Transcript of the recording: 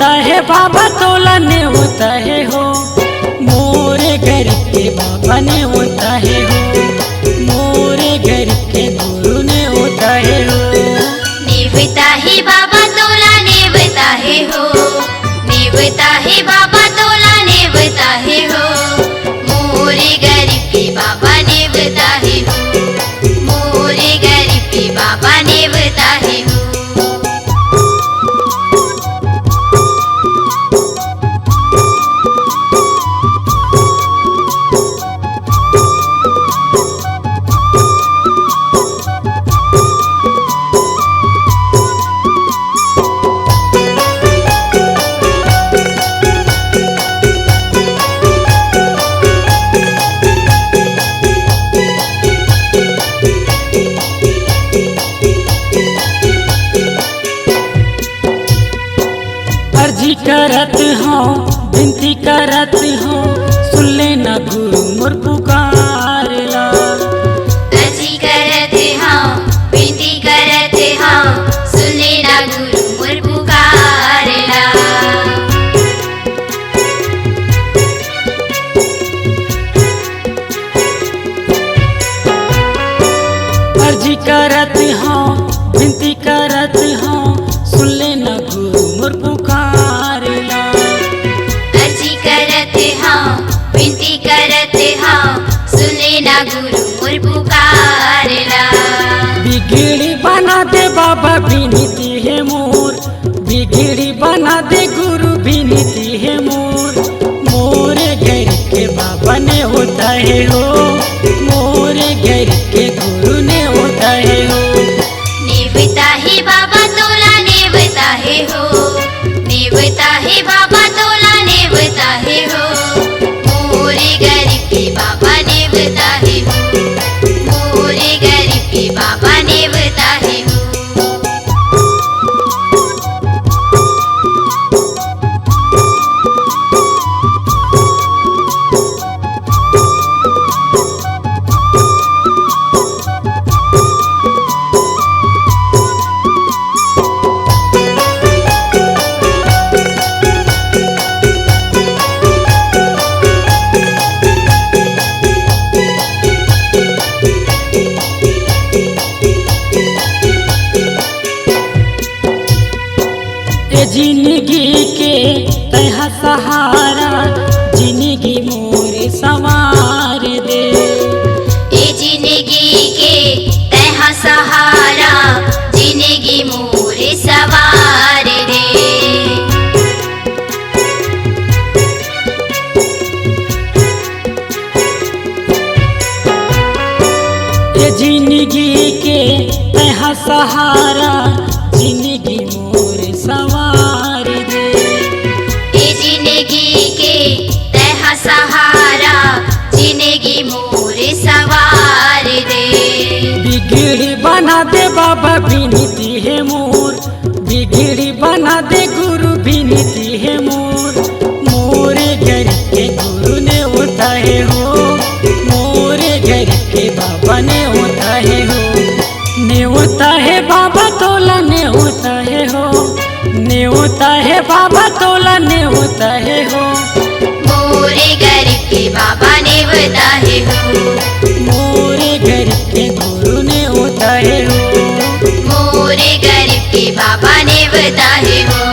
होता है बाबा तोला ने होता है हो, मोरे घर के बाबा ने होता है हो, मोरे घर के गुरु ने होता है हो। नेवता है बाबा तोला नेवता है हो, नेवता है बाबा तोला नेवता है हो, मोरे गरीब के बाबा नेवता है हो, मोरे गरीब के बाबा नेवता है हो। अर्जी करत हूँ विनती करत हूँ, सुन लेना गुरु मोर पुकारला। अर्जी करत हूँ विनती करत हूँ, सुन लेना गुरु मोर पुकारला। अर्जी करत हूँ विनती करत हूँ, सुन लेना गुरु मोर पुकारला। अर्जी करत हूँ विनती करत हूँ, सुन लेना गुरु मोर पुकारला। बिगड़ी बना दे बाबा विनती है मोर, बिगड़ी बना दे गुरु विनती है मोर, मोरे घर के बाबा ने होता है हो, मोरे घर के गुरु ने होता है हो। नेवता है बाबा तोला नेवता है हो, नेवता है बाबा तोला नेवता है हो, मोरे गरीब के बाबा नेवता है हो, मोरे गरीब के बाबा नेवता है हो। जिंदगी के तह सहारा, जिंदगी मोरे संवार दे। ए जिंदगी के तह सहारा, जिंदगी मोरे सवार दे। ए जिंदगी के तह सहारा, जिंदगी मोरे संवार दे। ए जिंदगी के तह सहारा, जिंदगी मोरे सवार दे। बिगड़ी बना दे बाबा विनती है मोर, बिगड़ी बना दे गुरु विनती है मोर, मोरे घर के गुरु ने होता है हो, मोरे घर के बाबा ने होता है हो। ने होता है बाबा तोला ने होता है हो, ने होता है बाबा तोला ने होता है हो, मोरे गरीब के बाबा नेवता है हो, मोरे घर के गुरु ने होता है हो, मोरे गरीब के बाबा नेवता है हो।